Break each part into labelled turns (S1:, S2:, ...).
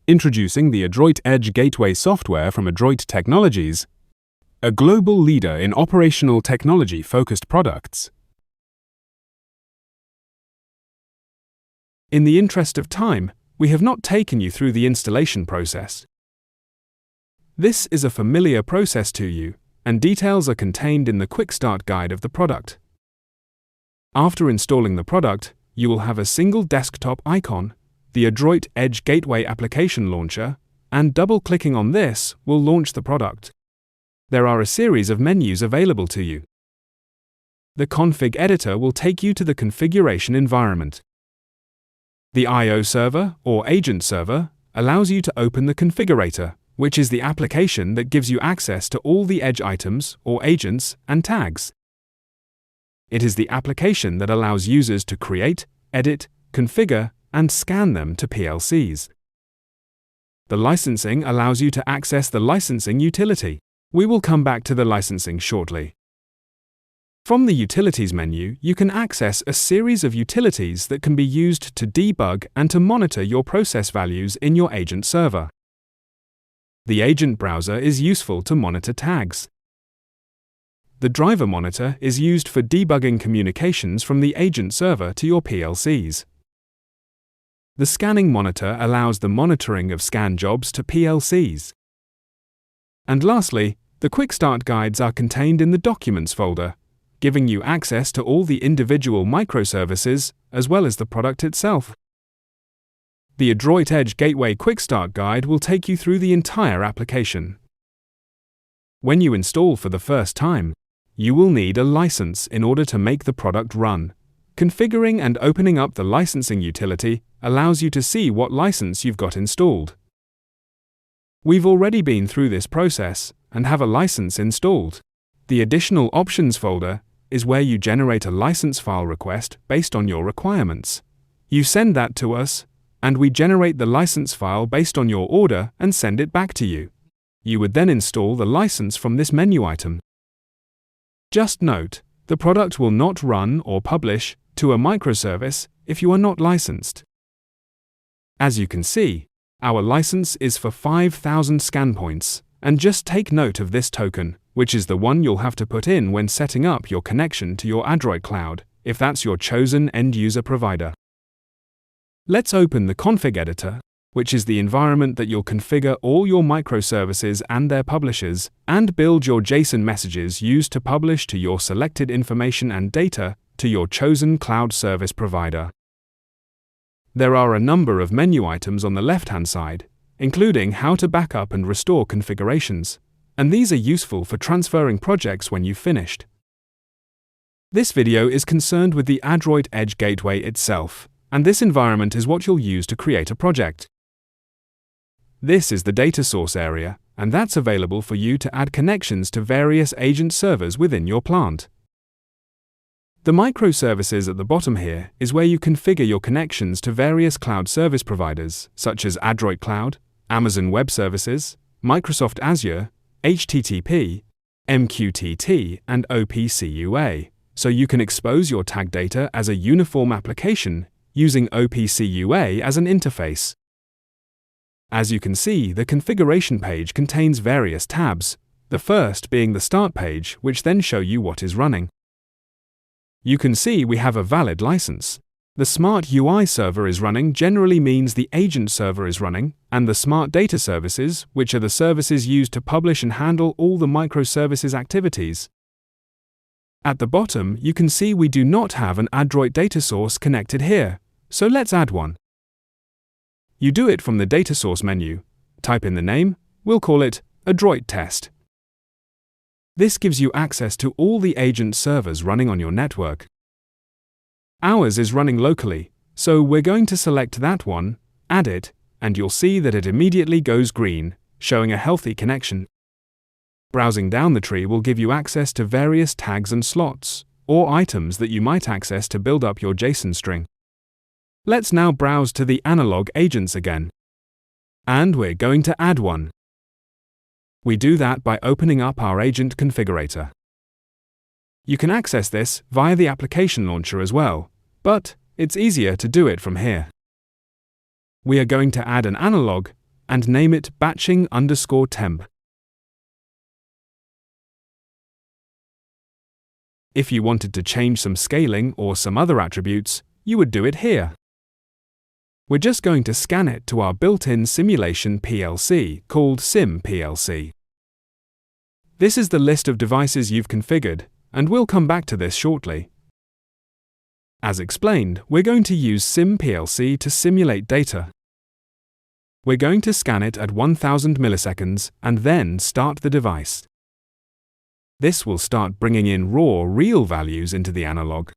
S1: Introducing the Adroit Edge Gateway software from Adroit Technologies, a global leader in operational technology-focused products. In the interest of time, we have not taken you through the installation process. This is a familiar process to you, and details are contained in the Quick Start guide of the product. After installing the product, you will have a single desktop icon, the Adroit Edge Gateway application launcher, and double-clicking on this will launch the product. There are a series of menus available to you. The config editor will take you to the configuration environment. The I/O server, or agent server, allows you to open the configurator, which is the application that gives you access to all the edge items, or agents, and tags. It is the application that allows users to create, edit, configure, and scan them to PLCs. The licensing allows you to access the licensing utility. We will come back to the licensing shortly. From the Utilities menu, you can access a series of utilities that can be used to debug and to monitor your process values in your agent server. The agent browser is useful to monitor tags. The driver monitor is used for debugging communications from the agent server to your PLCs. The scanning monitor allows the monitoring of scan jobs to PLCs. And lastly, the Quick Start guides are contained in the Documents folder, giving you access to all the individual microservices as well as the product itself. The Adroit Edge Gateway Quick Start guide will take you through the entire application. When you install for the first time, you will need a license in order to make the product run. Configuring and opening up the licensing utility allows you to see what license you've got installed. We've already been through this process and have a license installed. The Additional Options folder is where you generate a license file request based on your requirements. You send that to us, and we generate the license file based on your order and send it back to you. You would then install the license from this menu item. Just note, the product will not run or publish to a microservice if you are not licensed. As you can see, our license is for 5,000 scan points, and just take note of this token, which is the one you'll have to put in when setting up your connection to your Adroit Cloud, if that's your chosen end-user provider. Let's open the config editor, which is the environment that you'll configure all your microservices and their publishers, and build your JSON messages used to publish to your selected information and data to your chosen cloud service provider. There are a number of menu items on the left-hand side, including how to back up and restore configurations, and these are useful for transferring projects when you've finished. This video is concerned with the Adroit Edge Gateway itself, and this environment is what you'll use to create a project. This is the data source area, and that's available for you to add connections to various agent servers within your plant. The microservices at the bottom here is where you configure your connections to various cloud service providers, such as Adroit Cloud, Amazon Web Services, Microsoft Azure, HTTP, MQTT, and OPCUA, so you can expose your tag data as a uniform application using OPCUA as an interface. As you can see, the configuration page contains various tabs, the first being the Start page, which then show you what is running. You can see we have a valid license. The Smart UI server is running generally means the agent server is running, and the Smart Data Services, which are the services used to publish and handle all the microservices activities. At the bottom, you can see we do not have an Adroit data source connected here, so let's add one. You do it from the Data Source menu. Type in the name, we'll call it Adroit Test. This gives you access to all the agent servers running on your network. Ours is running locally, so we're going to select that one, add it, and you'll see that it immediately goes green, showing a healthy connection. Browsing down the tree will give you access to various tags and slots, or items that you might access to build up your JSON string. Let's now browse to the analog agents again. And we're going to add one. We do that by opening up our agent configurator. You can access this via the application launcher as well, but it's easier to do it from here. We are going to add an analog, and name it batching_temp. If you wanted to change some scaling or some other attributes, you would do it here. We're just going to scan it to our built-in simulation PLC called Sim PLC. This is the list of devices you've configured, and we'll come back to this shortly. As explained, we're going to use Sim PLC to simulate data. We're going to scan it at 1000 milliseconds and then start the device. This will start bringing in raw, real values into the analog.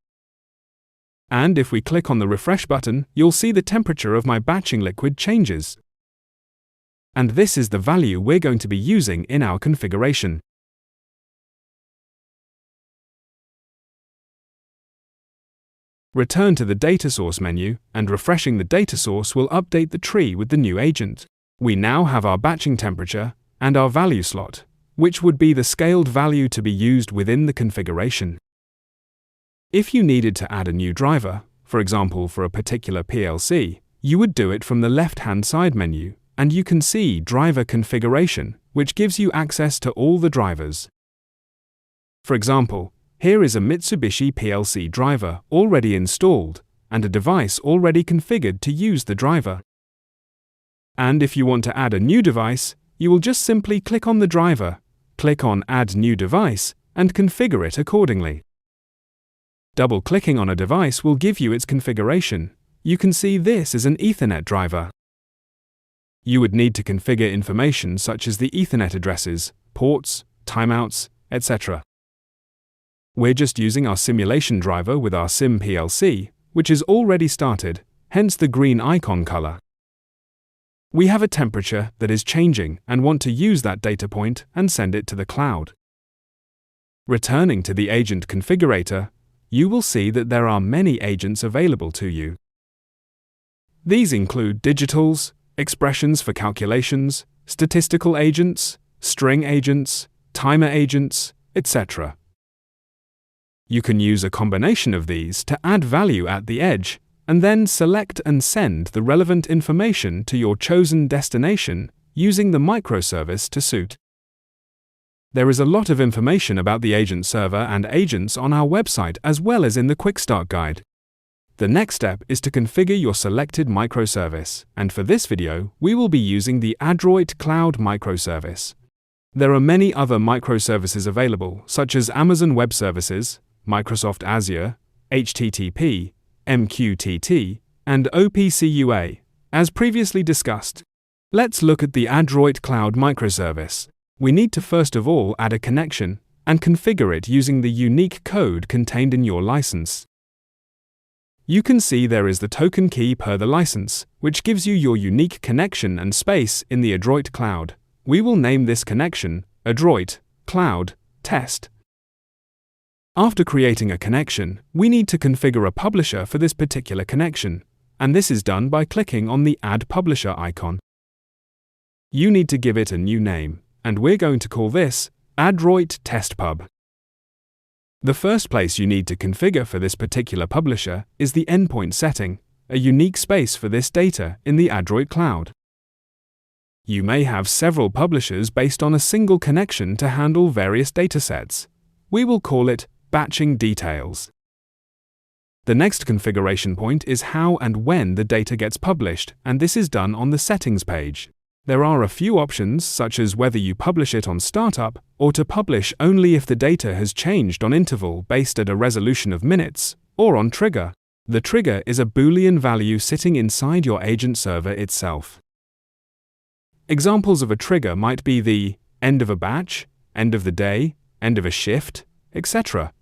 S1: And if we click on the refresh button, you'll see the temperature of my batching liquid changes. And this is the value we're going to be using in our configuration. Return to the data source menu, and refreshing the data source will update the tree with the new agent. We now have our batching temperature and our value slot, which would be the scaled value to be used within the configuration. If you needed to add a new driver, for example for a particular PLC, you would do it from the left-hand side menu, and you can see Driver Configuration, which gives you access to all the drivers. For example, here is a Mitsubishi PLC driver already installed, and a device already configured to use the driver. And if you want to add a new device, you will just simply click on the driver, click on Add New Device, and configure it accordingly. Double-clicking on a device will give you its configuration. You can see this is an Ethernet driver. You would need to configure information such as the Ethernet addresses, ports, timeouts, etc. We're just using our simulation driver with our Sim PLC, which is already started, hence the green icon color. We have a temperature that is changing and want to use that data point and send it to the cloud. Returning to the agent configurator, you will see that there are many agents available to you. These include digitals, expressions for calculations, statistical agents, string agents, timer agents, etc. You can use a combination of these to add value at the edge, and then select and send the relevant information to your chosen destination using the microservice to suit. There is a lot of information about the agent server and agents on our website as well as in the Quick Start Guide. The next step is to configure your selected microservice, and for this video, we will be using the Adroit Cloud microservice. There are many other microservices available, such as Amazon Web Services, Microsoft Azure, HTTP, MQTT, and OPCUA, as previously discussed. Let's look at the Adroit Cloud microservice. We need to first of all add a connection and configure it using the unique code contained in your license. You can see there is the token key per the license, which gives you your unique connection and space in the Adroit Cloud. We will name this connection Adroit Cloud Test. After creating a connection, we need to configure a publisher for this particular connection, and this is done by clicking on the Add Publisher icon. You need to give it a new name, and we're going to call this Adroit Test Pub. The first place you need to configure for this particular publisher is the endpoint setting, a unique space for this data in the Adroit Cloud. You may have several publishers based on a single connection to handle various datasets. We will call it Batching Details. The next configuration point is how and when the data gets published, and this is done on the Settings page. There are a few options, such as whether you publish it on startup or to publish only if the data has changed on interval based at a resolution of minutes, or on trigger. The trigger is a Boolean value sitting inside your agent server itself. Examples of a trigger might be the end of a batch, end of the day, end of a shift, etc.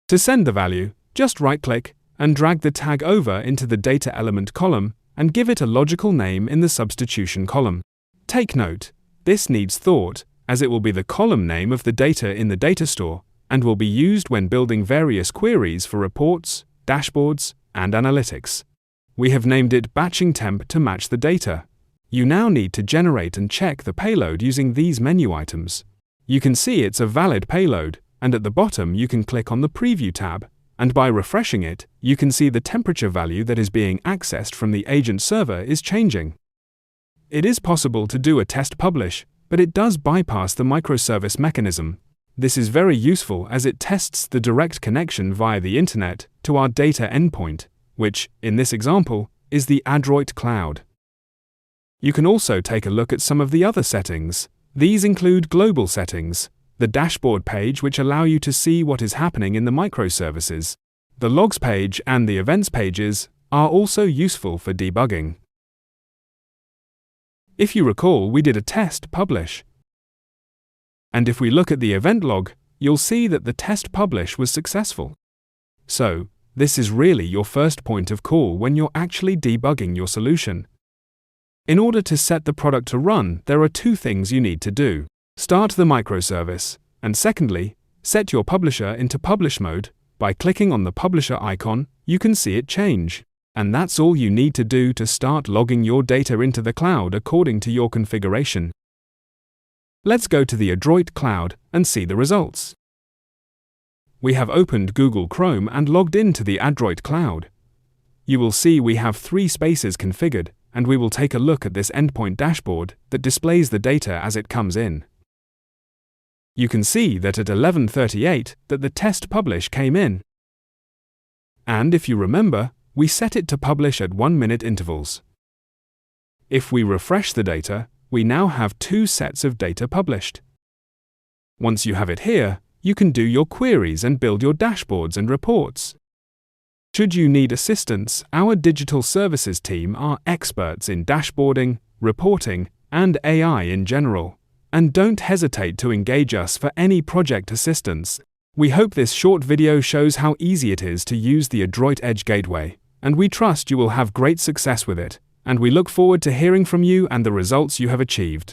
S1: To send the value, just right-click and drag the tag over into the data element column and give it a logical name in the substitution column. Take note, this needs thought, as it will be the column name of the data in the data store and will be used when building various queries for reports, dashboards, and analytics. We have named it Batching Temp to match the data. You now need to generate and check the payload using these menu items. You can see it's a valid payload, and at the bottom you can click on the Preview tab and by refreshing it, you can see the temperature value that is being accessed from the agent server is changing. It is possible to do a test publish, but it does bypass the microservice mechanism. This is very useful as it tests the direct connection via the internet to our data endpoint, which, in this example, is the Adroit Cloud. You can also take a look at some of the other settings. These include global settings, the dashboard page which allow you to see what is happening in the microservices. The logs page and the events pages are also useful for debugging. If you recall, we did a test publish. And if we look at the event log, you'll see that the test publish was successful. So, this is really your first point of call when you're actually debugging your solution. In order to set the product to run, there are two things you need to do. Start the microservice, and secondly, set your publisher into publish mode. By clicking on the publisher icon, you can see it change. And that's all you need to do to start logging your data into the cloud according to your configuration. Let's go to the Adroit Cloud and see the results. We have opened Google Chrome and logged into the Adroit Cloud. You will see we have 3 spaces configured, and we will take a look at this endpoint dashboard that displays the data as it comes in. You can see that at 11:38 that the test publish came in. And if you remember, we set it to publish at 1-minute intervals. If we refresh the data, we now have 2 sets of data published. Once you have it here, you can do your queries and build your dashboards and reports. Should you need assistance, our digital services team are experts in dashboarding, reporting, and AI in general. And don't hesitate to engage us for any project assistance. We hope this short video shows how easy it is to use the Adroit Edge Gateway, and we trust you will have great success with it, and we look forward to hearing from you and the results you have achieved.